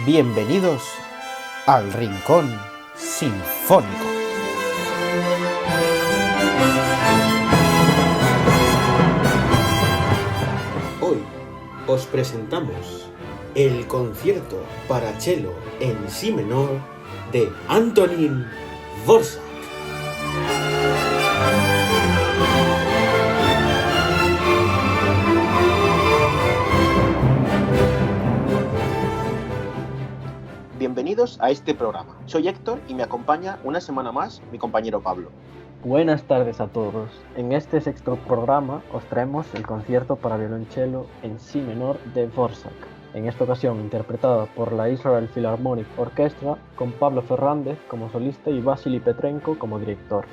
Bienvenidos al Rincón Sinfónico. Hoy os presentamos el concierto para cello en si menor de Antonín Dvořák. Bienvenidos a este programa. Soy Héctor y me acompaña una semana más mi compañero Pablo. Buenas tardes a todos. En este sexto programa os traemos el concierto para violonchelo en si menor de Dvořák, en esta ocasión interpretada por la Israel Philharmonic Orchestra con Pablo Fernández como solista y Vasily Petrenko como director.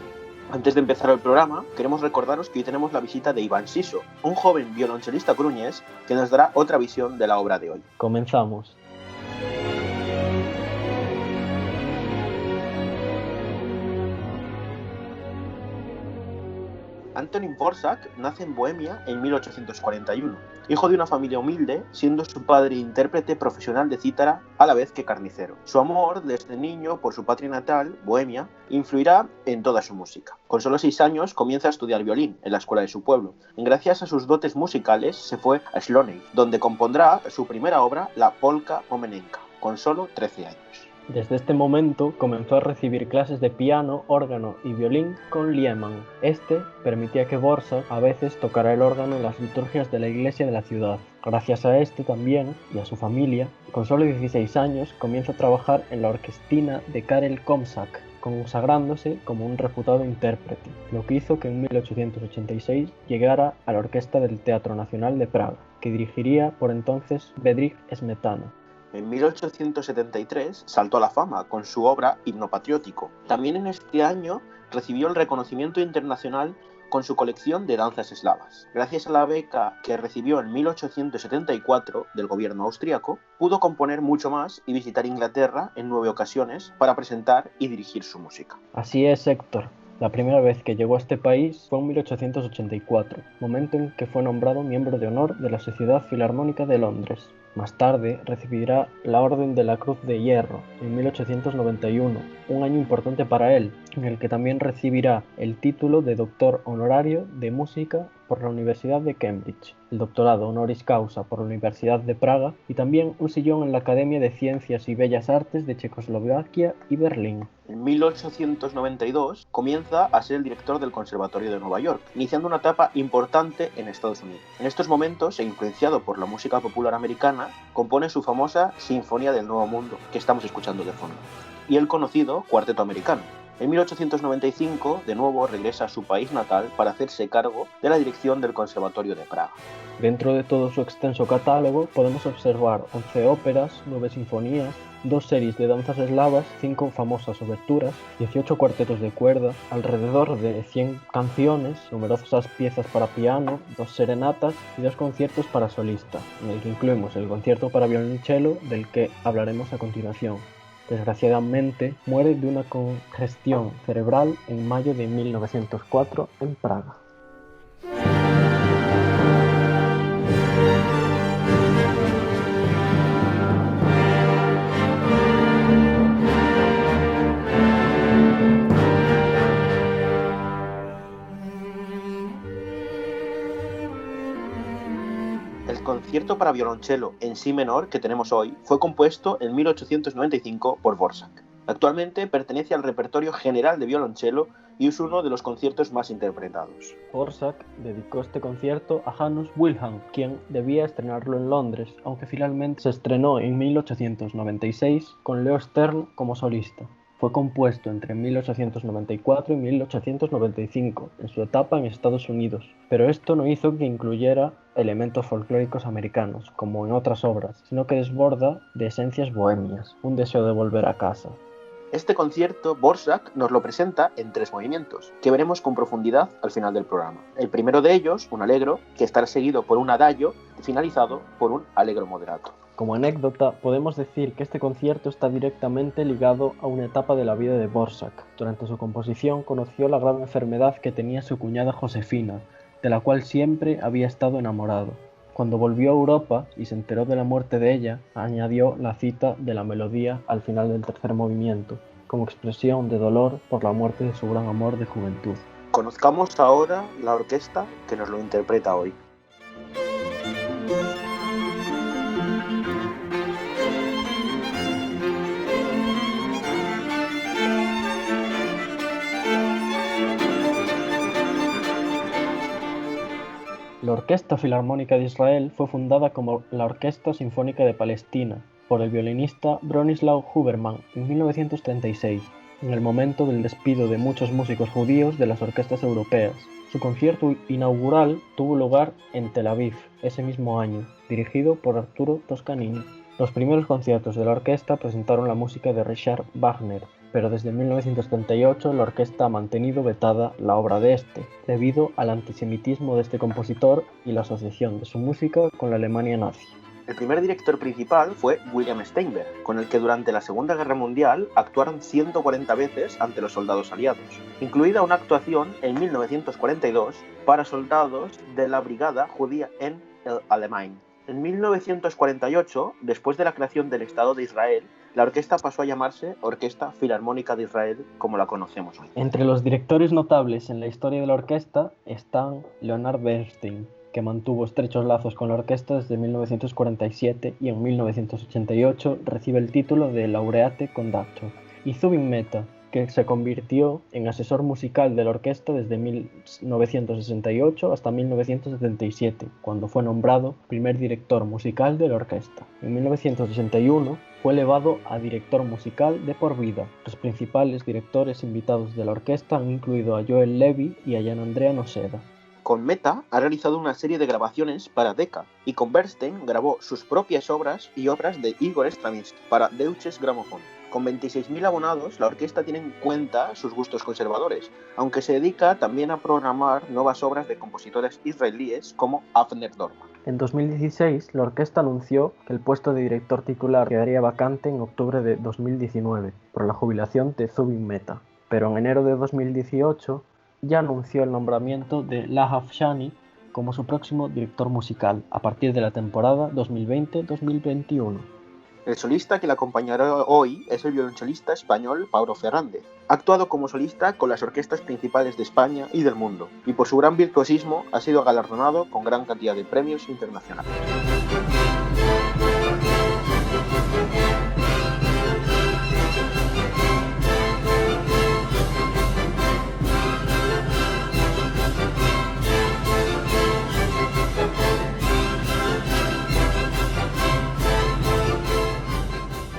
Antes de empezar el programa, queremos recordaros que hoy tenemos la visita de Iván Siso, un joven violonchelista coruñés que nos dará otra visión de la obra de hoy. Comenzamos. Antonín Dvořák nace en Bohemia en 1841, hijo de una familia humilde, siendo su padre intérprete profesional de cítara a la vez que carnicero. Su amor desde niño por su patria natal, Bohemia, influirá en toda su música. Con solo 6 años comienza a estudiar violín en la escuela de su pueblo. Gracias a sus dotes musicales se fue a Śląsk, donde compondrá su primera obra, la Polka Pomenenka, con solo 13 años. Desde este momento comenzó a recibir clases de piano, órgano y violín con Liemann. Este permitía que Dvořák a veces tocara el órgano en las liturgias de la iglesia de la ciudad. Gracias a este también y a su familia, con solo 16 años comienza a trabajar en la orquestina de Karel Komšak, consagrándose como un reputado intérprete, lo que hizo que en 1886 llegara a la orquesta del Teatro Nacional de Praga, que dirigiría por entonces Bedřich Smetana. En 1873 saltó a la fama con su obra Himno Patriótico. También en este año recibió el reconocimiento internacional con su colección de danzas eslavas. Gracias a la beca que recibió en 1874 del gobierno austríaco, pudo componer mucho más y visitar Inglaterra en 9 ocasiones para presentar y dirigir su música. Así es, Héctor. La primera vez que llegó a este país fue en 1884, momento en que fue nombrado miembro de honor de la Sociedad Filarmónica de Londres. Más tarde recibirá la Orden de la Cruz de Hierro en 1891, un año importante para él, en el que también recibirá el título de doctor honorario de música por la Universidad de Cambridge, el doctorado honoris causa por la Universidad de Praga y también un sillón en la Academia de Ciencias y Bellas Artes de Checoslovaquia y Berlín. En 1892 comienza a ser el director del Conservatorio de Nueva York, iniciando una etapa importante en Estados Unidos. En estos momentos, e influenciado por la música popular americana, compone su famosa Sinfonía del Nuevo Mundo, que estamos escuchando de fondo, y el conocido Cuarteto Americano. En 1895, de nuevo, regresa a su país natal para hacerse cargo de la dirección del Conservatorio de Praga. Dentro de todo su extenso catálogo podemos observar 11 óperas, 9 sinfonías, 2 series de danzas eslavas, 5 famosas oberturas, 18 cuartetos de cuerda, alrededor de 100 canciones, numerosas piezas para piano, 2 serenatas y 2 conciertos para solista, en el que incluimos el concierto para violonchelo del que hablaremos a continuación. Desgraciadamente, muere de una congestión cerebral en mayo de 1904 en Praga. El concierto para violonchelo en si menor que tenemos hoy fue compuesto en 1895 por Dvořák. Actualmente pertenece al repertorio general de violonchelo y es uno de los conciertos más interpretados. Dvořák dedicó este concierto a Hannes Wilhelm, quien debía estrenarlo en Londres, aunque finalmente se estrenó en 1896 con Leo Stern como solista. Fue compuesto entre 1894 y 1895, en su etapa en Estados Unidos, pero esto no hizo que incluyera elementos folclóricos americanos, como en otras obras, sino que desborda de esencias bohemias, un deseo de volver a casa. Este concierto, Dvořák nos lo presenta en 3 movimientos, que veremos con profundidad al final del programa. El primero de ellos, un allegro, que estará seguido por un adagio, finalizado por un allegro moderato. Como anécdota, podemos decir que este concierto está directamente ligado a una etapa de la vida de Dvořák. Durante su composición conoció la grave enfermedad que tenía su cuñada Josefina, de la cual siempre había estado enamorado. Cuando volvió a Europa y se enteró de la muerte de ella, añadió la cita de la melodía al final del tercer movimiento, como expresión de dolor por la muerte de su gran amor de juventud. Conozcamos ahora la orquesta que nos lo interpreta hoy. La Orquesta Filarmónica de Israel fue fundada como la Orquesta Sinfónica de Palestina por el violinista Bronislaw Huberman en 1936, en el momento del despido de muchos músicos judíos de las orquestas europeas. Su concierto inaugural tuvo lugar en Tel Aviv ese mismo año, dirigido por Arturo Toscanini. Los primeros conciertos de la orquesta presentaron la música de Richard Wagner, pero desde 1938 la orquesta ha mantenido vetada la obra de este, debido al antisemitismo de este compositor y la asociación de su música con la Alemania nazi. El primer director principal fue William Steinberg, con el que durante la Segunda Guerra Mundial actuaron 140 veces ante los soldados aliados, incluida una actuación en 1942 para soldados de la Brigada Judía en el Alamein. En 1948, después de la creación del Estado de Israel, la orquesta pasó a llamarse Orquesta Filarmónica de Israel, como la conocemos hoy. Entre los directores notables en la historia de la orquesta están Leonard Bernstein, que mantuvo estrechos lazos con la orquesta desde 1947 y en 1988 recibe el título de Laureate Conductor, y Zubin Mehta, que se convirtió en asesor musical de la orquesta desde 1968 hasta 1977, cuando fue nombrado primer director musical de la orquesta. En 1981 fue elevado a director musical de por vida. Los principales directores invitados de la orquesta han incluido a Joel Levy y a Gian Andrea Noseda. Con Mehta ha realizado una serie de grabaciones para Decca, y con Bernstein grabó sus propias obras y obras de Igor Stravinsky para Deutsches Grammophon. Con 26.000 abonados, la orquesta tiene en cuenta sus gustos conservadores, aunque se dedica también a programar nuevas obras de compositores israelíes como Avner Dorman. En 2016, la orquesta anunció que el puesto de director titular quedaría vacante en octubre de 2019 por la jubilación de Zubin Mehta, pero en enero de 2018 ya anunció el nombramiento de Lahav Shani como su próximo director musical a partir de la temporada 2020-2021. El solista que le acompañará hoy es el violonchelista español Pablo Fernández. Ha actuado como solista con las orquestas principales de España y del mundo, y por su gran virtuosismo ha sido galardonado con gran cantidad de premios internacionales.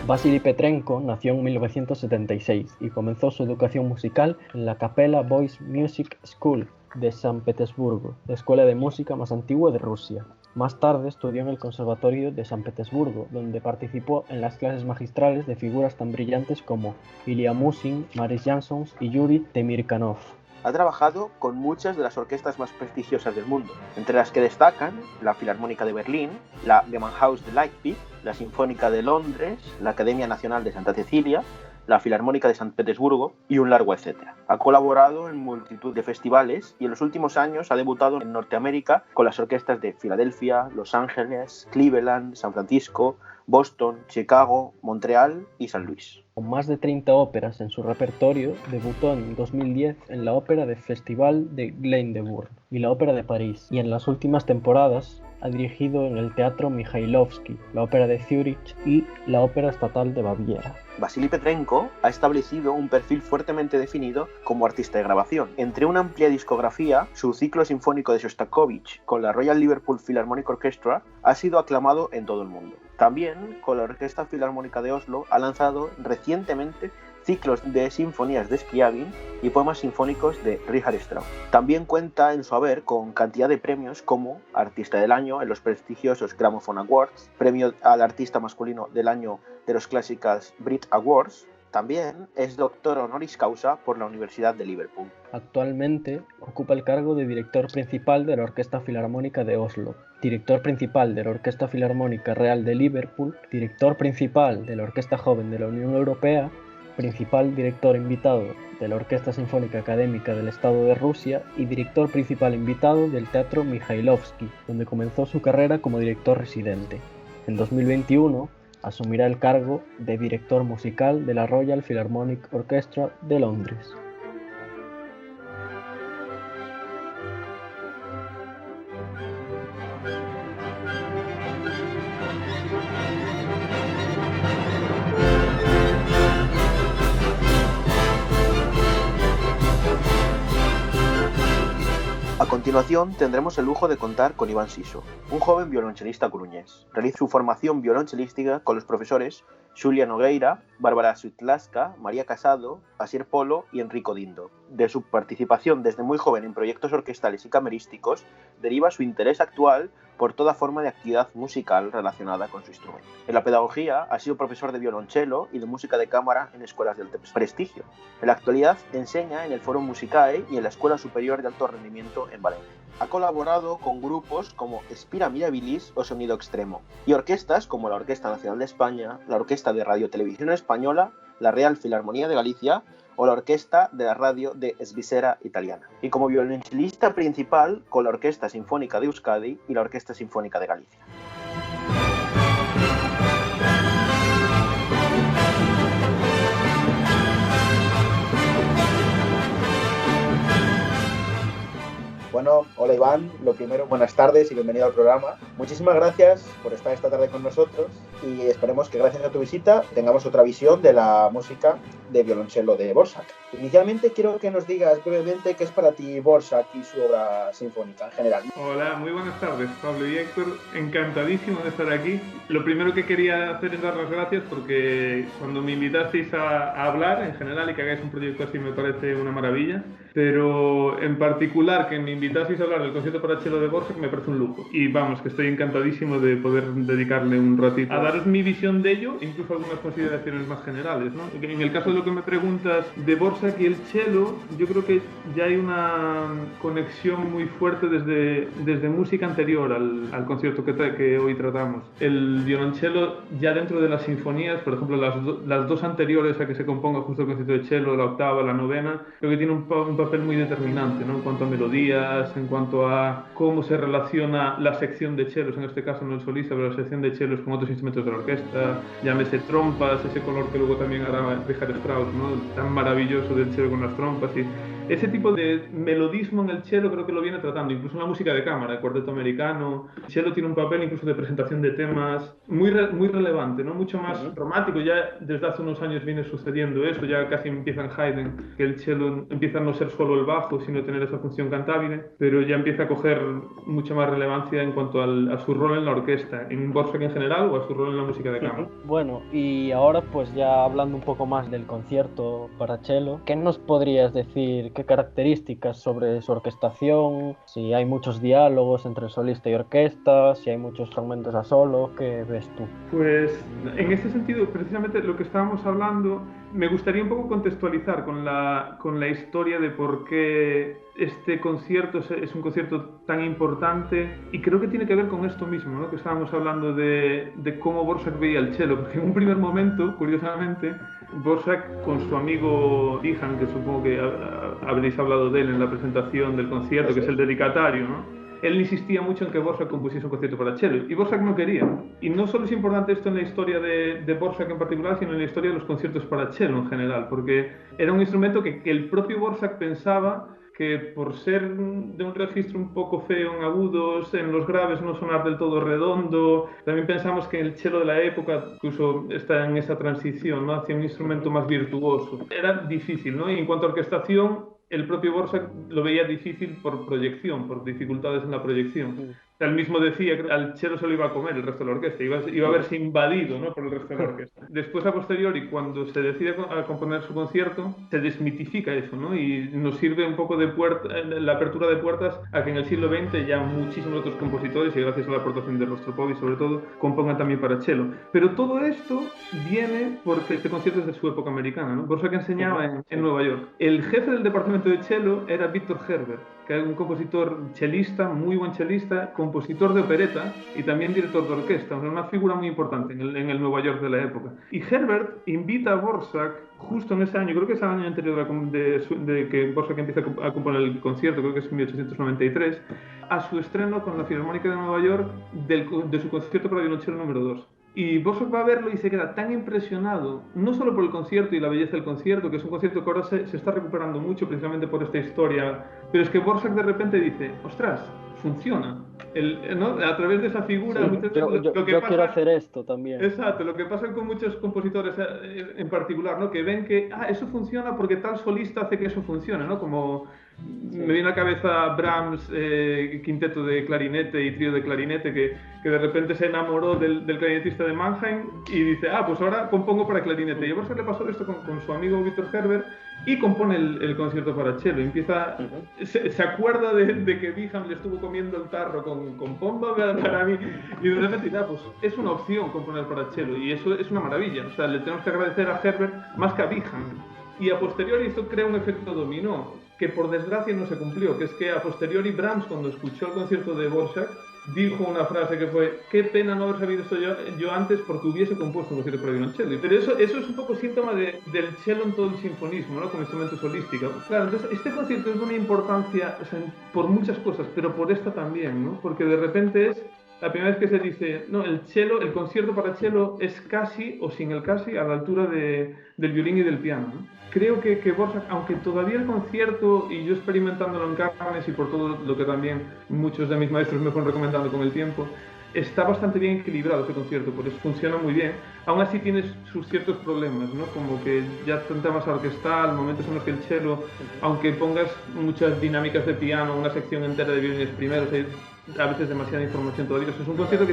Vasily Petrenko nació en 1976 y comenzó su educación musical en la Kapella Boys Music School de San Petersburgo, la escuela de música más antigua de Rusia. Más tarde estudió en el Conservatorio de San Petersburgo, donde participó en las clases magistrales de figuras tan brillantes como Ilya Musin, Maris Jansons y Yuri Temirkanov. Ha trabajado con muchas de las orquestas más prestigiosas del mundo, entre las que destacan la Filarmónica de Berlín, la Gewandhaus de Leipzig, la Sinfónica de Londres, la Academia Nacional de Santa Cecilia, la Filarmónica de San Petersburgo y un largo etcétera. Ha colaborado en multitud de festivales y en los últimos años ha debutado en Norteamérica con las orquestas de Filadelfia, Los Ángeles, Cleveland, San Francisco, Boston, Chicago, Montreal y San Luis. Con más de 30 óperas en su repertorio, debutó en 2010 en la Ópera del Festival de Glyndebourg y la Ópera de París, y en las últimas temporadas ha dirigido en el Teatro Mikhailovsky, la Ópera de Zúrich y la Ópera Estatal de Baviera. Vasily Petrenko ha establecido un perfil fuertemente definido como artista de grabación. Entre una amplia discografía, su ciclo sinfónico de Shostakovich con la Royal Liverpool Philharmonic Orchestra ha sido aclamado en todo el mundo. También, con la Orquesta Filarmónica de Oslo, ha lanzado recientemente ciclos de sinfonías de Scriabin y poemas sinfónicos de Richard Strauss. También cuenta en su haber con cantidad de premios como Artista del Año en los prestigiosos Gramophone Awards, Premio al Artista Masculino del Año de los Classical Brit Awards. También es doctor honoris causa por la Universidad de Liverpool. Actualmente ocupa el cargo de director principal de la Orquesta Filarmónica de Oslo, director principal de la Orquesta Filarmónica Real de Liverpool, director principal de la Orquesta Joven de la Unión Europea principal director invitado de la Orquesta Sinfónica Académica del Estado de Rusia y director principal invitado del Teatro Mikhailovsky, donde comenzó su carrera como director residente. En 2021 asumirá el cargo de director musical de la Royal Philharmonic Orchestra de Londres. A continuación tendremos el lujo de contar con Iván Siso, un joven violonchelista coruñés. Realiza su formación violonchelística con los profesores Xulia Nogueira, Bárbara Sutlaska, María Casado, Asier Polo y Enrico Dindo. De su participación desde muy joven en proyectos orquestales y camerísticos deriva su interés actual por toda forma de actividad musical relacionada con su instrumento. En la pedagogía ha sido profesor de violonchelo y de música de cámara en escuelas de alto prestigio. En la actualidad enseña en el Foro Musicae y en la Escuela Superior de Alto Rendimiento en Valencia. Ha colaborado con grupos como Spira Mirabilis o Sonido Extremo y orquestas como la Orquesta Nacional de España, la Orquesta de Radio Televisión Española, la Real Filarmonía de Galicia o la Orquesta de la Radio de Svizzera Italiana. Y como violonchelista principal con la Orquesta Sinfónica de Euskadi y la Orquesta Sinfónica de Galicia. Bueno, hola Iván, lo primero, buenas tardes y bienvenido al programa. Muchísimas gracias por estar esta tarde con nosotros y esperemos que gracias a tu visita tengamos otra visión de la música de violonchelo de Dvořák. Inicialmente quiero que nos digas brevemente qué es para ti Dvořák y su obra sinfónica en general. Hola, muy buenas tardes, Pablo y Héctor, encantadísimo de estar aquí. Lo primero que quería hacer es dar las gracias porque cuando me invitasteis a hablar en general y que hagáis un proyecto así me parece una maravilla, pero en particular que me invitasteis a hablar del concierto para cello de Dvořák me parece un lujo y vamos, que estoy encantadísimo de poder dedicarle un ratito a daros mi visión de ello e incluso algunas consideraciones más generales, ¿no? En el caso de lo que me preguntas de Dvořák y el cello, yo creo que ya hay una conexión muy fuerte desde música anterior al concierto que hoy tratamos. El violonchelo ya dentro de las sinfonías, por ejemplo las dos anteriores a que se componga justo el concierto de cello, la octava, la novena, creo que tiene un papel muy determinante, ¿no? En cuanto a melodías, en cuanto a cómo se relaciona la sección de chelos, en este caso no el solista, pero la sección de chelos con otros instrumentos de la orquesta, llámese trompas, ese color que luego también hará Richard Strauss, ¿no? Tan maravilloso del cello con las trompas y ese tipo de melodismo en el cello creo que lo viene tratando, incluso en la música de cámara, el cuarteto americano. El cello tiene un papel incluso de presentación de temas muy relevante, ¿no? Mucho más romántico. Ya desde hace unos años viene sucediendo eso, ya casi empieza en Haydn, que el cello empieza a no ser solo el bajo, sino tener esa función cantabile, pero ya empieza a coger mucha más relevancia en cuanto a su rol en la orquesta, en Dvořák en general o a su rol en la música de cámara. Bueno, y ahora pues ya hablando un poco más del concierto para cello, ¿qué nos podrías decir? ¿Qué características sobre su orquestación? Si hay muchos diálogos entre solista y orquesta, si hay muchos fragmentos a solo, ¿qué ves tú? Pues en ese sentido, precisamente lo que estábamos hablando, me gustaría un poco contextualizar con la historia de por qué este concierto es un concierto tan importante y creo que tiene que ver con esto mismo, ¿no? Que estábamos hablando de cómo Dvořák veía el cello, porque en un primer momento, curiosamente, Dvořák con su amigo Tijan, que supongo que habréis hablado de él en la presentación del concierto, que es el dedicatario, ¿no? Él insistía mucho en que Dvořák compusiese un concierto para cello y Dvořák no quería. Y no solo es importante esto en la historia de Dvořák en particular, sino en la historia de los conciertos para cello en general, porque era un instrumento que el propio Dvořák pensaba que por ser de un registro un poco feo en agudos, en los graves no sonar del todo redondo. También pensamos que el cello de la época incluso está en esa transición, ¿no? Hacia un instrumento más virtuoso. Era difícil, ¿no? Y en cuanto a orquestación, el propio Dvořák lo veía difícil por proyección, por dificultades en la proyección. Él mismo decía que al cello se lo iba a comer el resto de la orquesta, iba a verse invadido, ¿no? Por el resto de la orquesta. Después, a posteriori, cuando se decide a componer su concierto, se desmitifica eso, ¿no? Y nos sirve un poco de la apertura de puertas a que en el siglo XX ya muchísimos otros compositores, y gracias a la aportación de Rostropovich sobre todo, compongan también para cello. Pero todo esto viene porque este concierto es de su época americana, ¿no? Por eso que enseñaba en Nueva York. El jefe del departamento de cello era Victor Herbert. que es un compositor chelista, muy buen chelista, compositor de opereta y también director de orquesta, una figura muy importante en el Nueva York de la época. Y Herbert invita a Dvorak justo en ese año, creo que es el año anterior de que Dvorak empieza a componer el concierto, creo que es en 1893, a su estreno con la Filarmónica de Nueva York de su concierto para violonchelo número 2. Y Dvorak va a verlo y se queda tan impresionado, no solo por el concierto y la belleza del concierto, que es un concierto que ahora se está recuperando mucho precisamente por esta historia, pero es que Dvorak de repente dice, ostras, funciona. ¿No? A través de esa figura... Sí, yo quiero hacer esto también. Exacto, lo que pasa con muchos compositores en particular, ¿no? Que ven que eso funciona porque tal solista hace que eso funcione, ¿no? Como me viene a la cabeza Brahms, quinteto de clarinete y trío de clarinete, que de repente se enamoró del clarinetista de Mannheim y dice, pues ahora compongo para clarinete. Y a Borsak le pasó esto con su amigo Victor Herbert y compone el concierto para cello. Empieza, se acuerda de que Wieland le estuvo comiendo el tarro con pomba para mí y de repente dice, pues es una opción componer para cello y eso es una maravilla. O sea, le tenemos que agradecer a Herbert más que a Wieland. Y a posteriori esto crea un efecto dominó que por desgracia no se cumplió, que es que a posteriori Brahms, cuando escuchó el concierto de Dvorak, dijo una frase que fue, qué pena no haber sabido esto yo antes porque hubiese compuesto un concierto para violonchelo. Pero eso es un poco síntoma del cello en todo el sinfonismo, ¿no? Como instrumento solístico. Claro, entonces este concierto es de una importancia, o sea, por muchas cosas, pero por esta también, ¿no? Porque de repente es la primera vez que se dice, no, el concierto para cello es casi, o sin el casi, a la altura del violín y del piano, ¿no? Creo que Dvorak, aunque todavía el concierto, y yo experimentándolo en carnes y por todo lo que también muchos de mis maestros me fueron recomendando con el tiempo, está bastante bien equilibrado ese concierto, por eso funciona muy bien. Aún así tiene sus ciertos problemas, ¿no? Como que ya tanta más orquestal, momentos en los que el cello, aunque pongas muchas dinámicas de piano, una sección entera de violines primero, a veces demasiada información todavía. Es un concierto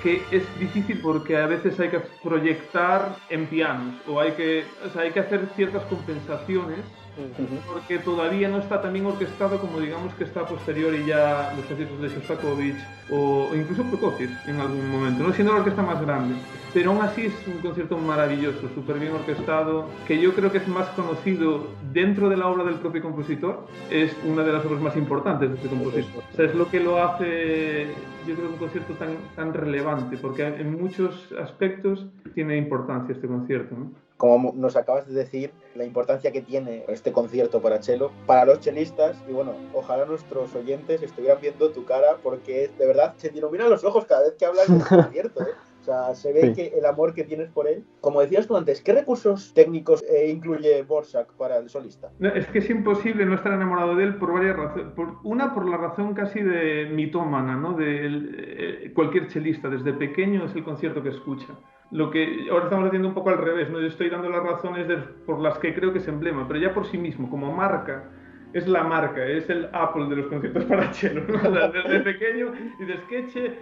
que es difícil porque a veces hay que proyectar en pianos o hay que hacer ciertas compensaciones porque todavía no está tan bien orquestado como digamos que está a posteriori ya los conciertos de Shostakovich o incluso Prokofiev en algún momento, no siendo la orquesta más grande. Pero aún así es un concierto maravilloso, súper bien orquestado, que yo creo que es más conocido dentro de la obra del propio compositor, es una de las obras más importantes de este compositor. O sea, es lo que lo hace, yo creo, un concierto tan relevante, porque en muchos aspectos tiene importancia este concierto, ¿no? Como nos acabas de decir, la importancia que tiene este concierto para cello, para los chelistas, y bueno, ojalá nuestros oyentes estuvieran viendo tu cara, porque de verdad se te iluminan los ojos cada vez que hablas del concierto, ¿eh? O sea, se ve que el amor que tienes por él. Como decías tú antes, ¿qué recursos técnicos incluye Dvorak para el solista? No, es que es imposible no estar enamorado de él por varias razones. Una, por la razón casi de mitómana, ¿no? De cualquier chelista, desde pequeño es el concierto que escucha. Lo que ahora estamos haciendo un poco al revés, ¿no? Yo estoy dando las razones por las que creo que es emblema, pero ya por sí mismo, como marca, es la marca, es el Apple de los conciertos para cello, ¿no? Desde pequeño dices,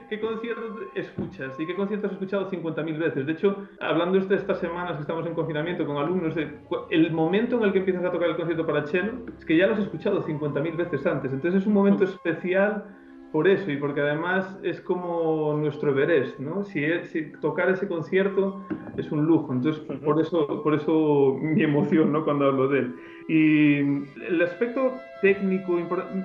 ¿qué conciertos escuchas? ¿Y qué conciertos has escuchado 50.000 veces? De hecho, hablando de estas semanas que estamos en confinamiento con alumnos, el momento en el que empiezas a tocar el concierto para cello es que ya lo has escuchado 50.000 veces antes. Entonces es un momento especial por eso y porque además es como nuestro Everest, ¿no? Si tocar ese concierto es un lujo. Entonces por eso mi emoción, ¿no? Cuando hablo de él. Y el aspecto técnico,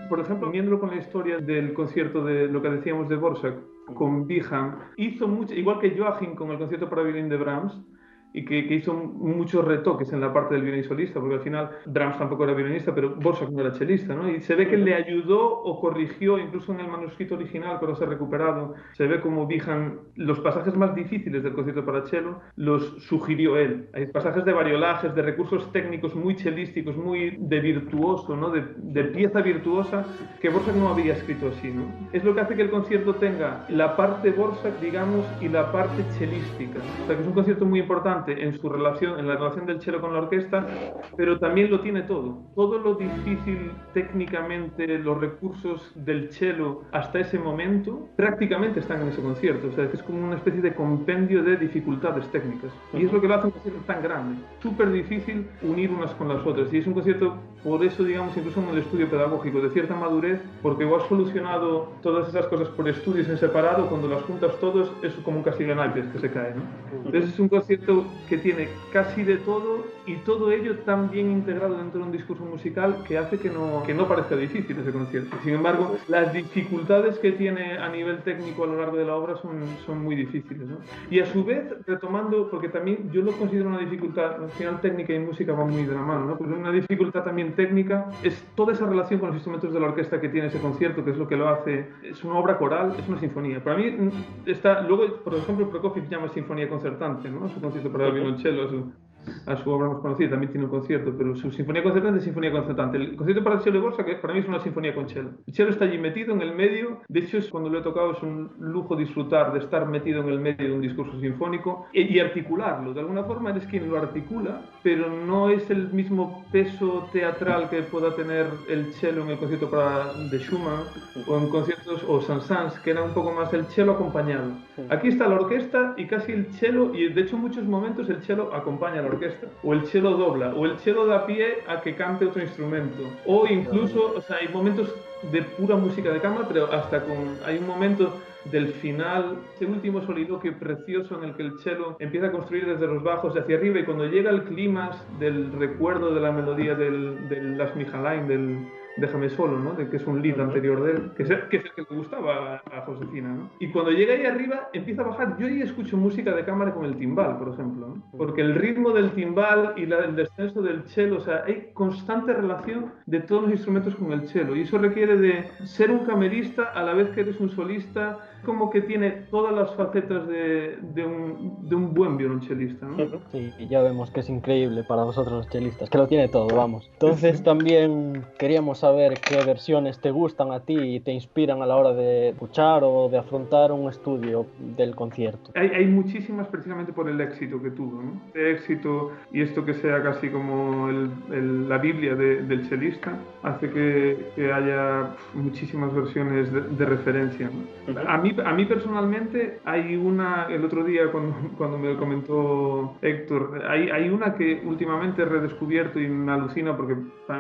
por ejemplo, viéndolo con la historia del concierto de lo que decíamos de Dvorak con Wieland, hizo mucho, igual que Joachim con el concierto para violín de Brahms, y que hizo muchos retoques en la parte del violín solista, porque al final Brahms tampoco era violinista, pero Dvorak no era chelista, ¿no? Y se ve que le ayudó o corrigió, incluso en el manuscrito original, que ahora se ha recuperado, se ve como Wieland, los pasajes más difíciles del concierto para cello, los sugirió él. Hay pasajes de variolajes, de recursos técnicos muy chelísticos, muy de virtuoso, ¿no? De pieza virtuosa, que Dvorak no había escrito así, ¿no? Es lo que hace que el concierto tenga la parte Dvorak, digamos, y la parte chelística. O sea, que es un concierto muy importante en la relación del cello con la orquesta, pero también lo tiene todo lo difícil técnicamente, los recursos del cello hasta ese momento prácticamente están en ese concierto. O sea, es como una especie de compendio de dificultades técnicas y es lo que lo hace un concierto tan grande, súper difícil unir unas con las otras, y es un concierto, por eso digamos, incluso en el estudio pedagógico, de cierta madurez, porque igual has solucionado todas esas cosas por estudios en separado, cuando las juntas todos es como un castillo de naipes que se cae, ¿no? Entonces es un concierto que tiene casi de todo y todo ello tan bien integrado dentro de un discurso musical que hace que no parezca difícil ese concierto. Sin embargo, las dificultades que tiene a nivel técnico a lo largo de la obra son muy difíciles, ¿no? Y a su vez, retomando, porque también yo lo considero una dificultad, al final técnica y música van muy de la mano, ¿no? Pero una dificultad también técnica es toda esa relación con los instrumentos de la orquesta que tiene ese concierto, que es lo que lo hace, es una obra coral, es una sinfonía. Para mí está, luego, por ejemplo, Prokofiev llama sinfonía concertante, ¿no? Su concierto para el violonchelo, a su obra más conocida, también tiene un concierto, pero su sinfonía concertante es sinfonía concertante. El concierto para el cello de Borsa, que para mí es una sinfonía con cello. El cello está allí metido en el medio, de hecho cuando lo he tocado es un lujo disfrutar de estar metido en el medio de un discurso sinfónico y articularlo. De alguna forma eres quien lo articula, pero no es el mismo peso teatral que pueda tener el cello en el concierto de Schumann o en conciertos o Saint-Saëns, que era un poco más el cello acompañado. Aquí está la orquesta y casi el cello, y de hecho en muchos momentos el cello acompaña a la orquesta, o el cello dobla, o el cello da pie a que cante otro instrumento, o incluso, o sea, hay momentos de pura música de cámara, pero hay un momento del final, ese último soliloquio precioso en el que el cello empieza a construir desde los bajos hacia arriba, y cuando llega el clímax del recuerdo de la melodía del Las Mijalain, del Déjame solo, ¿no? Que es un lead anterior de él, que es el que le gustaba a Josefina, ¿no? Y cuando llega ahí arriba, empieza a bajar. Yo ahí escucho música de cámara con el timbal, por ejemplo, ¿no? Porque el ritmo del timbal y el descenso del cello, o sea, hay constante relación de todos los instrumentos con el cello, y eso requiere de ser un camerista a la vez que eres un solista, como que tiene todas las facetas de un buen violonchelista, ¿no? Sí, y ya vemos que es increíble para vosotros los chelistas, que lo tiene todo, vamos. Entonces también queríamos saber qué versiones te gustan a ti y te inspiran a la hora de escuchar o de afrontar un estudio del concierto. Hay muchísimas precisamente por el éxito que tuvo, ¿no? El éxito y esto que sea casi como la Biblia del chelista hace que haya muchísimas versiones de referencia, ¿no? A mí personalmente hay una, el otro día cuando me lo comentó Héctor, hay una que últimamente he redescubierto y me alucina porque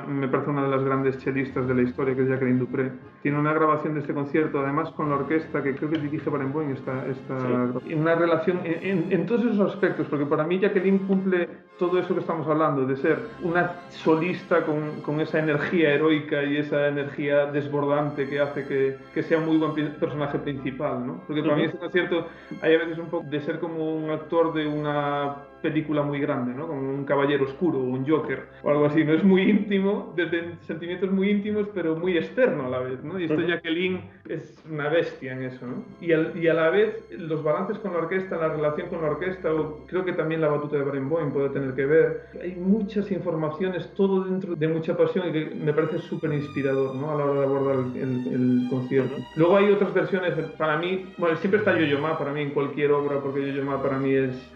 me parece una de las grandes chelistas de la historia, que es Jacqueline Dupré. Tiene una grabación de este concierto, además con la orquesta, que creo que dirige Barenboim, sí. Una relación en todos esos aspectos, porque para mí Jacqueline cumple todo eso que estamos hablando, de ser una solista con esa energía heroica y esa energía desbordante que hace que sea un muy buen personaje principal, ¿no? Porque para mí este concierto hay a veces un poco de ser como un actor de una película muy grande, ¿no? Como un caballero oscuro o un Joker o algo así. No es muy íntimo, desde sentimientos muy íntimos, pero muy externo a la vez, ¿no? Y esto Jacqueline es una bestia en eso, ¿no? Y a la vez los balances con la orquesta, la relación con la orquesta, o creo que también la batuta de Barenboim puede tener que ver. Hay muchas informaciones, todo dentro de mucha pasión, y que me parece súper inspirador, ¿no? A la hora de abordar el concierto. Luego hay otras versiones, para mí, bueno, siempre está Yo-Yo Ma para mí en cualquier obra, porque Yo-Yo Ma para mí es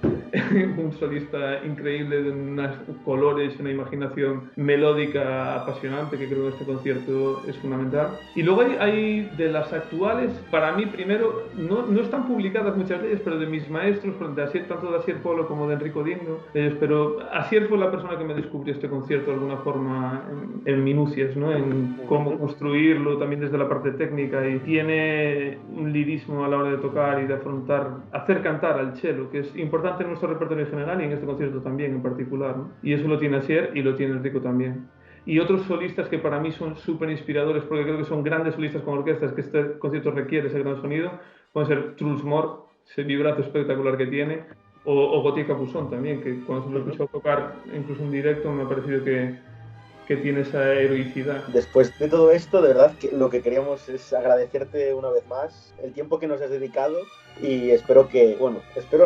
un solista increíble, de unos colores, una imaginación melódica apasionante, que creo que este concierto es fundamental. Y luego hay de las actuales, para mí primero, no están publicadas muchas de ellas, pero de mis maestros, tanto de Asier Polo como de Enrico Dingo, pero Asier fue la persona que me descubrió este concierto de alguna forma en minucias, ¿no? En cómo construirlo también desde la parte técnica, y tiene un lirismo a la hora de tocar y de hacer cantar al cello, que es importante en nuestro repertorio en general y en este concierto también en particular, ¿no? Y eso lo tiene Asier y lo tiene Enrico también. Y otros solistas que para mí son súper inspiradores, porque creo que son grandes solistas con orquestas, que este concierto requiere ese gran sonido, pueden ser Truls Mohr, ese vibrato espectacular que tiene, o Gautier Capuçon también, que cuando se lo he escuchado tocar incluso en directo me ha parecido que tiene esa heroicidad. Después de todo esto, de verdad, que lo que queríamos es agradecerte una vez más el tiempo que nos has dedicado, y espero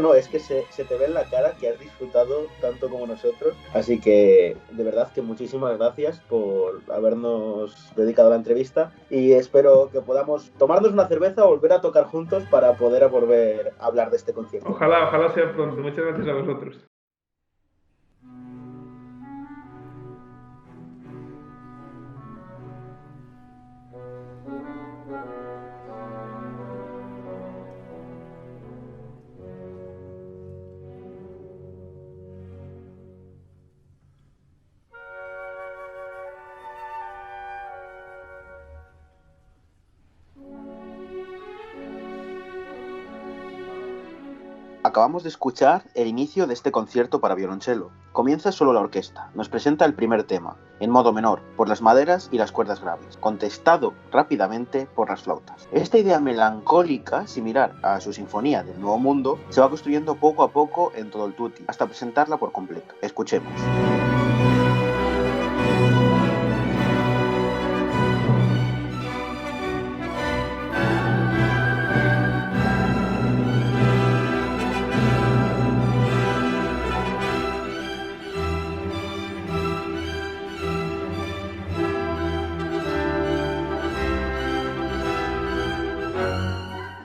no, es que se te ve en la cara que has disfrutado tanto como nosotros, así que de verdad que muchísimas gracias por habernos dedicado la entrevista, y espero que podamos tomarnos una cerveza o volver a tocar juntos para poder volver a hablar de este concierto. Ojalá sea pronto. Muchas gracias a vosotros. Acabamos de escuchar el inicio de este concierto para violonchelo. Comienza solo la orquesta, nos presenta el primer tema, en modo menor, por las maderas y las cuerdas graves, contestado rápidamente por las flautas. Esta idea melancólica, similar a su sinfonía del Nuevo Mundo, se va construyendo poco a poco en todo el tutti, hasta presentarla por completo. Escuchemos.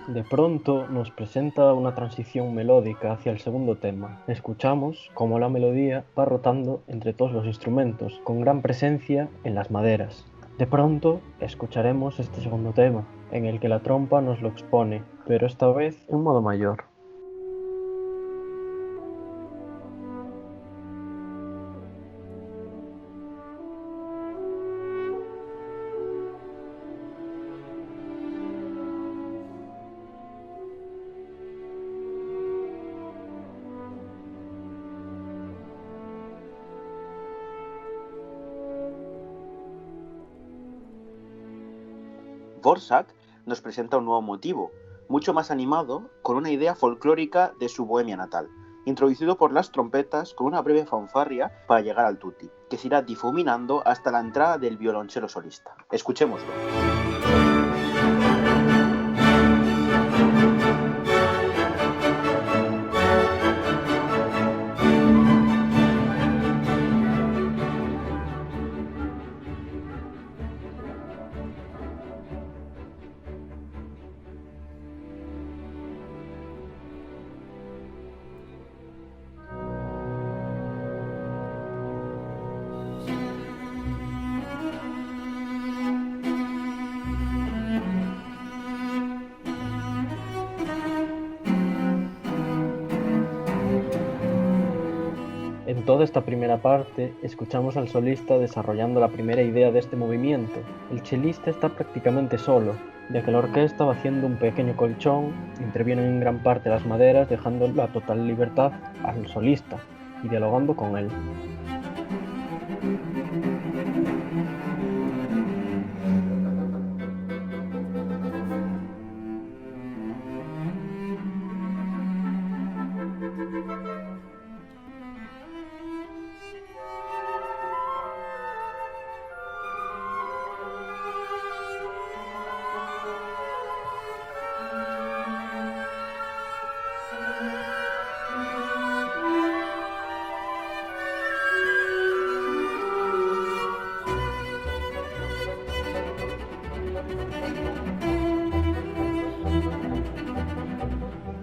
De pronto nos presenta una transición melódica hacia el segundo tema. Escuchamos cómo la melodía va rotando entre todos los instrumentos, con gran presencia en las maderas. De pronto escucharemos este segundo tema, en el que la trompa nos lo expone, pero esta vez en modo mayor. Dvořák nos presenta un nuevo motivo, mucho más animado, con una idea folclórica de su Bohemia natal, introducido por las trompetas con una breve fanfarria para llegar al tutti, que se irá difuminando hasta la entrada del violonchelo solista. Escuchémoslo. En toda esta primera parte, escuchamos al solista desarrollando la primera idea de este movimiento. El chelista está prácticamente solo, ya que la orquesta va haciendo un pequeño colchón, intervienen en gran parte las maderas, dejando la total libertad al solista y dialogando con él.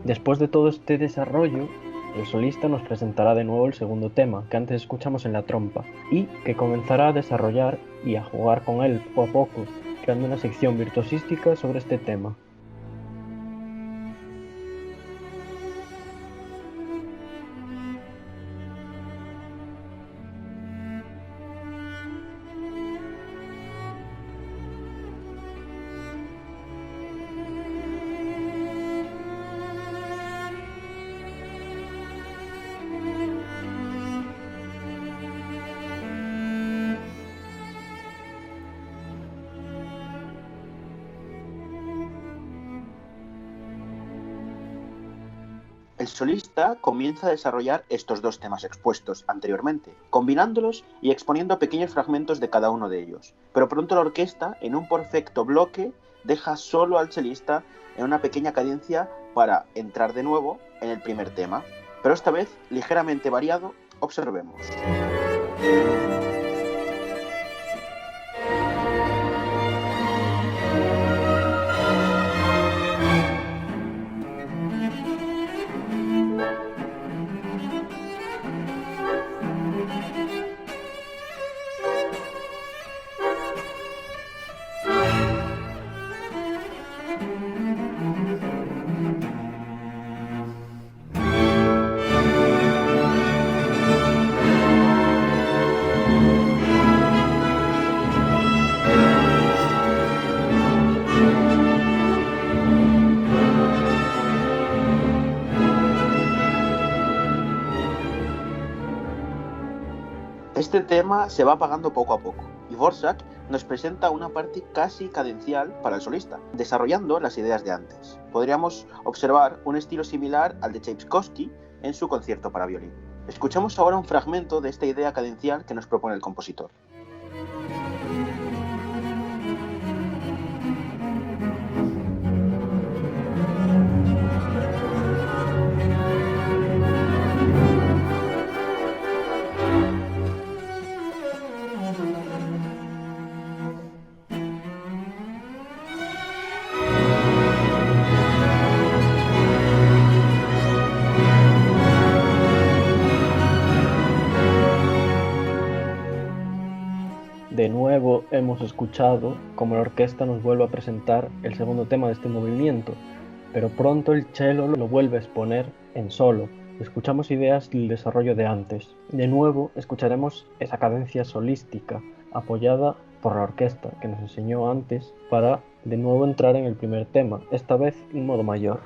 Después de todo este desarrollo, el solista nos presentará de nuevo el segundo tema, que antes escuchamos en la trompa, y que comenzará a desarrollar y a jugar con él poco a poco, creando una sección virtuosística sobre este tema. El solista comienza a desarrollar estos dos temas expuestos anteriormente, combinándolos y exponiendo pequeños fragmentos de cada uno de ellos. Pero pronto la orquesta, en un perfecto bloque, deja solo al chelista en una pequeña cadencia para entrar de nuevo en el primer tema. Pero esta vez, ligeramente variado, observemos. Este tema se va apagando poco a poco y Dvořák nos presenta una parte casi cadencial para el solista, desarrollando las ideas de antes. Podríamos observar un estilo similar al de Tchaikovsky en su concierto para violín. Escuchamos ahora un fragmento de esta idea cadencial que nos propone el compositor. De nuevo hemos escuchado cómo la orquesta nos vuelve a presentar el segundo tema de este movimiento, pero pronto el cello lo vuelve a exponer en solo. Escuchamos ideas del desarrollo de antes. De nuevo escucharemos esa cadencia solística apoyada por la orquesta que nos enseñó antes para de nuevo entrar en el primer tema, esta vez en modo mayor.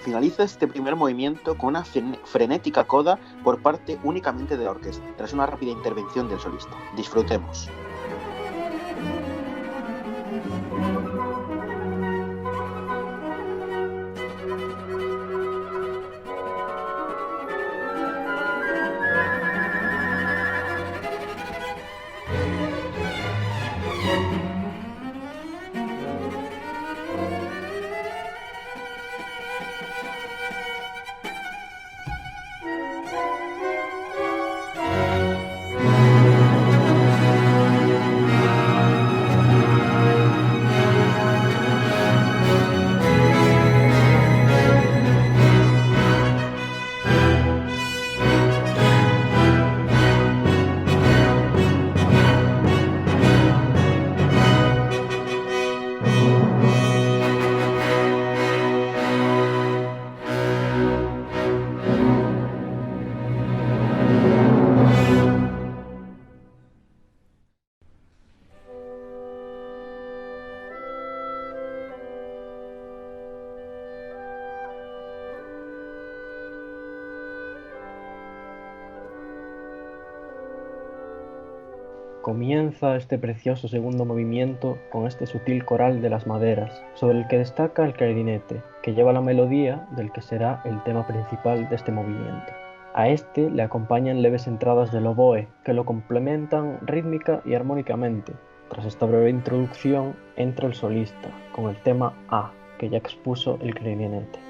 Finaliza este primer movimiento con una frenética coda por parte únicamente de la orquesta, tras una rápida intervención del solista. Disfrutemos. Comienza este precioso segundo movimiento con este sutil coral de las maderas, sobre el que destaca el clarinete, que lleva la melodía del que será el tema principal de este movimiento. A este le acompañan leves entradas del oboe, que lo complementan rítmica y armónicamente. Tras esta breve introducción, entra el solista, con el tema A, que ya expuso el clarinete.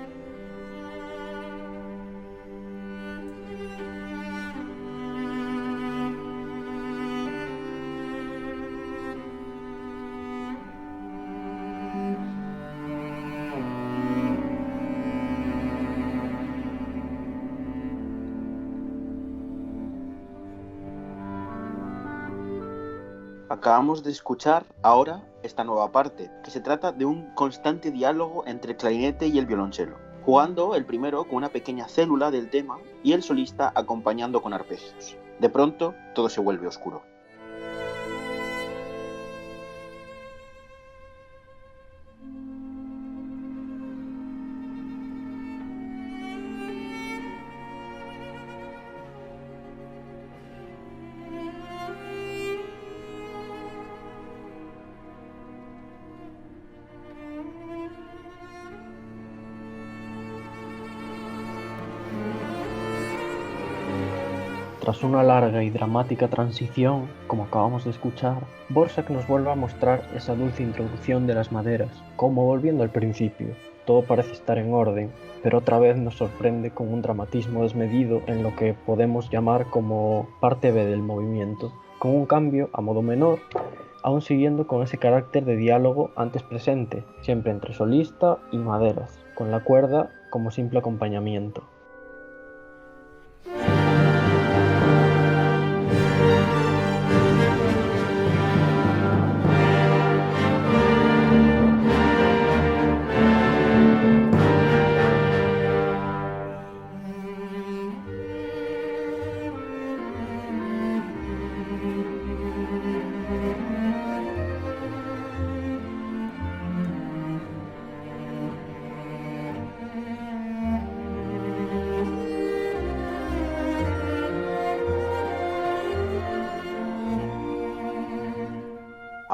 Acabamos de escuchar ahora esta nueva parte, que se trata de un constante diálogo entre el clarinete y el violonchelo, jugando el primero con una pequeña célula del tema y el solista acompañando con arpegios. De pronto, todo se vuelve oscuro. Tras una larga y dramática transición, como acabamos de escuchar, Dvořák nos vuelve a mostrar esa dulce introducción de las maderas, como volviendo al principio. Todo parece estar en orden, pero otra vez nos sorprende con un dramatismo desmedido en lo que podemos llamar como parte B del movimiento, con un cambio a modo menor, aún siguiendo con ese carácter de diálogo antes presente, siempre entre solista y maderas, con la cuerda como simple acompañamiento.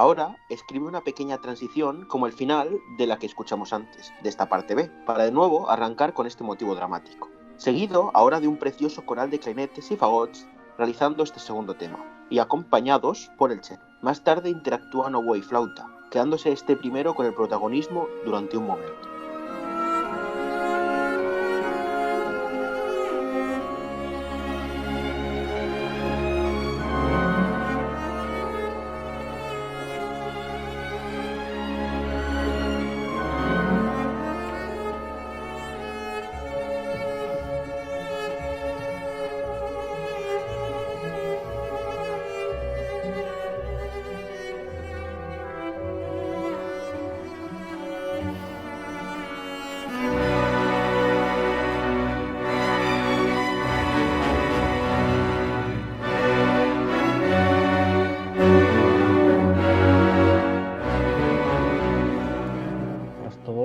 Ahora escribe una pequeña transición como el final de la que escuchamos antes, de esta parte B, para de nuevo arrancar con este motivo dramático. Seguido ahora de un precioso coral de clarinetes y fagots realizando este segundo tema, y acompañados por el cello. Más tarde interactúan oboe y flauta, quedándose este primero con el protagonismo durante un momento.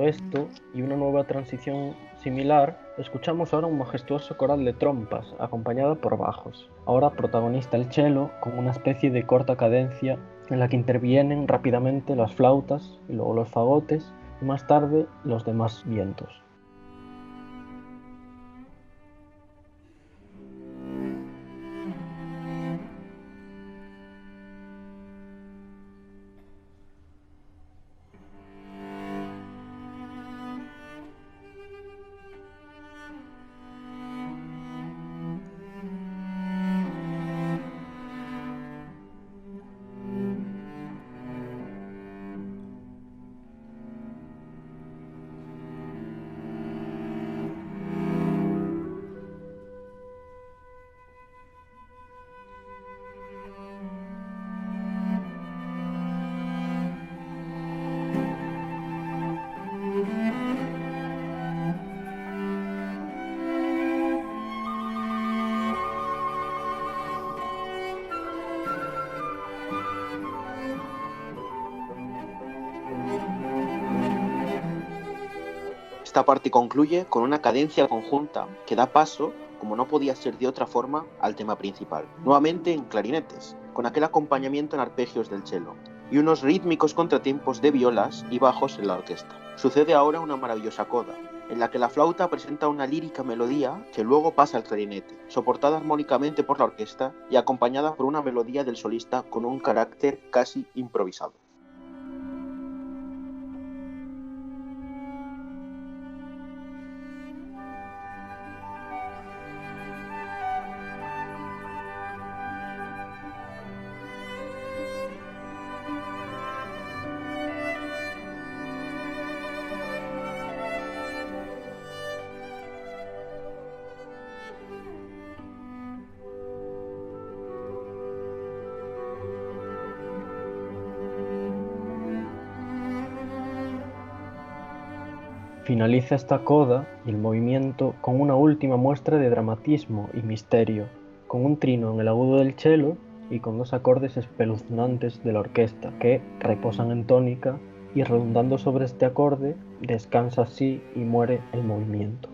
Esto y una nueva transición similar, escuchamos ahora un majestuoso coral de trompas acompañado por bajos. Ahora protagonista el cello con una especie de corta cadencia en la que intervienen rápidamente las flautas y luego los fagotes y más tarde los demás vientos. Esta parte concluye con una cadencia conjunta que da paso, como no podía ser de otra forma, al tema principal, nuevamente en clarinetes, con aquel acompañamiento en arpegios del cello, y unos rítmicos contratiempos de violas y bajos en la orquesta. Sucede ahora una maravillosa coda, en la que la flauta presenta una lírica melodía que luego pasa al clarinete, soportada armónicamente por la orquesta y acompañada por una melodía del solista con un carácter casi improvisado. Finaliza esta coda y el movimiento con una última muestra de dramatismo y misterio, con un trino en el agudo del cello y con dos acordes espeluznantes de la orquesta que reposan en tónica y redundando sobre este acorde descansa así y muere el movimiento.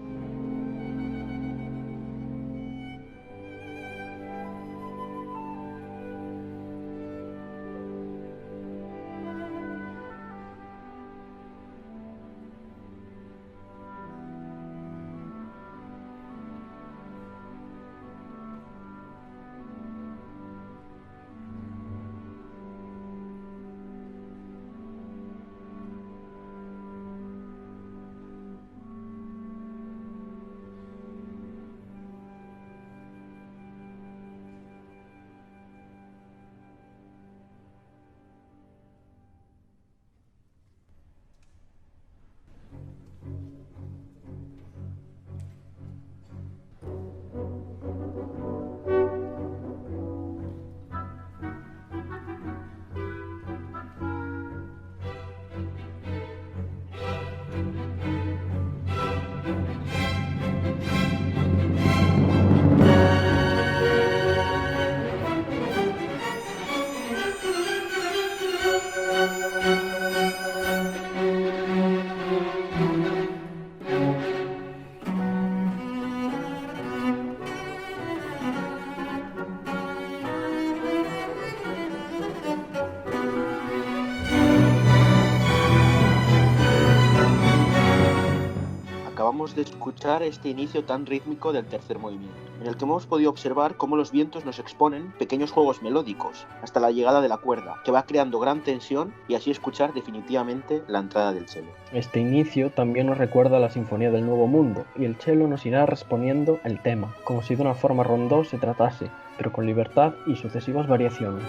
acabamos de escuchar este inicio tan rítmico del tercer movimiento, en el que hemos podido observar cómo los vientos nos exponen pequeños juegos melódicos hasta la llegada de la cuerda, que va creando gran tensión y así escuchar definitivamente la entrada del cello. Este inicio también nos recuerda a la Sinfonía del Nuevo Mundo, y el cello nos irá respondiendo el tema, como si de una forma rondó se tratase, pero con libertad y sucesivas variaciones.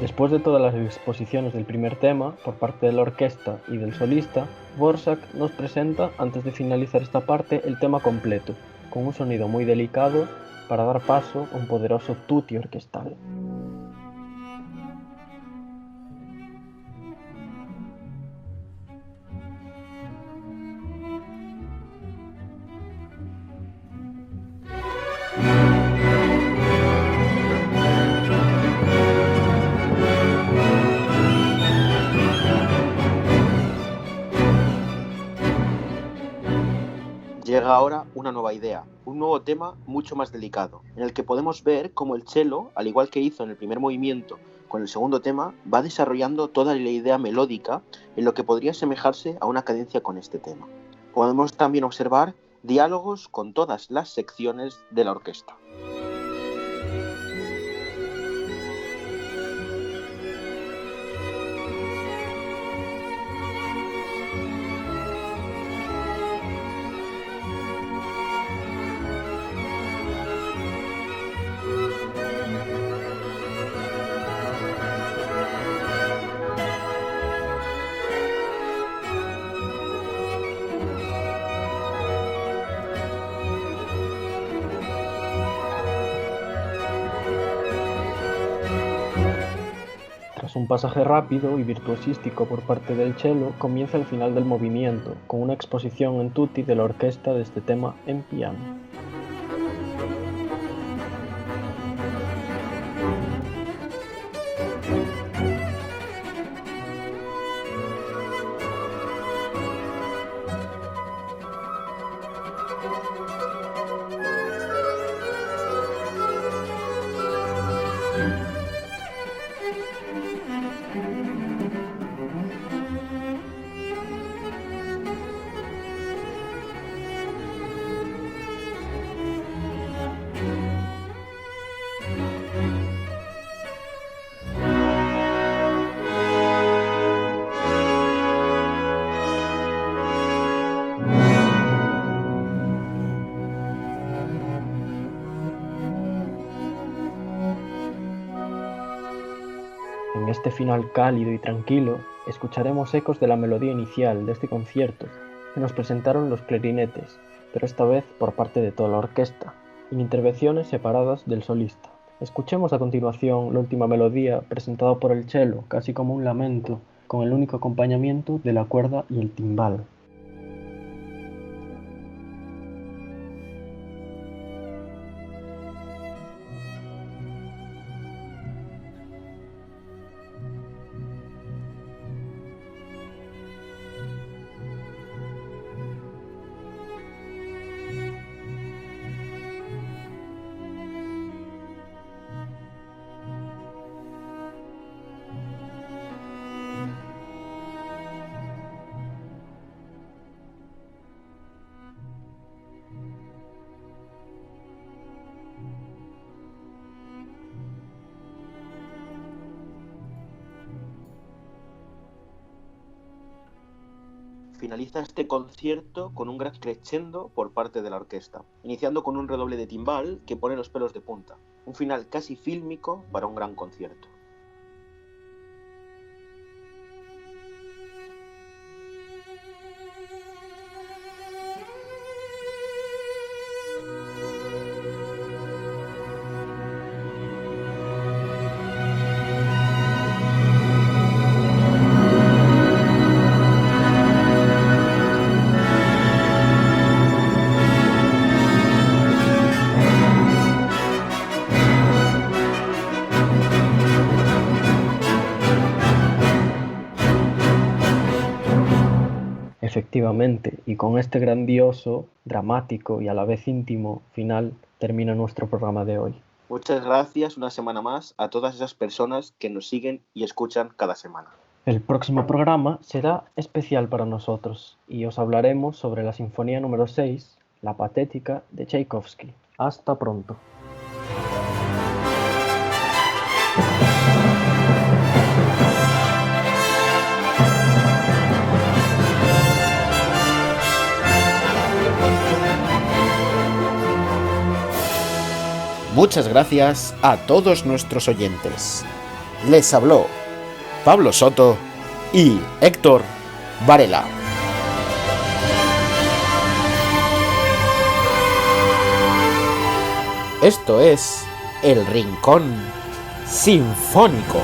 Después de todas las exposiciones del primer tema, por parte de la orquesta y del solista, Dvořák nos presenta, antes de finalizar esta parte, el tema completo, con un sonido muy delicado para dar paso a un poderoso tutti orquestal. Llega ahora una nueva idea, un nuevo tema mucho más delicado, en el que podemos ver cómo el cello, al igual que hizo en el primer movimiento con el segundo tema, va desarrollando toda la idea melódica en lo que podría asemejarse a una cadencia con este tema. Podemos también observar diálogos con todas las secciones de la orquesta. Tras un pasaje rápido y virtuosístico por parte del cello, comienza el final del movimiento, con una exposición en tutti de la orquesta de este tema en piano. En este final cálido y tranquilo, escucharemos ecos de la melodía inicial de este concierto que nos presentaron los clarinetes, pero esta vez por parte de toda la orquesta, en intervenciones separadas del solista. Escuchemos a continuación la última melodía presentada por el cello, casi como un lamento, con el único acompañamiento de la cuerda y el timbal. Finaliza este concierto con un gran crescendo por parte de la orquesta, iniciando con un redoble de timbal que pone los pelos de punta, un final casi fílmico para un gran concierto. Efectivamente, y con este grandioso, dramático y a la vez íntimo final termina nuestro programa de hoy. Muchas gracias una semana más a todas esas personas que nos siguen y escuchan cada semana. El próximo programa será especial para nosotros y os hablaremos sobre la Sinfonía número 6, La Patética de Tchaikovsky. Hasta pronto. Muchas gracias a todos nuestros oyentes. Les habló Pablo Soto y Héctor Varela. Esto es El Rincón Sinfónico.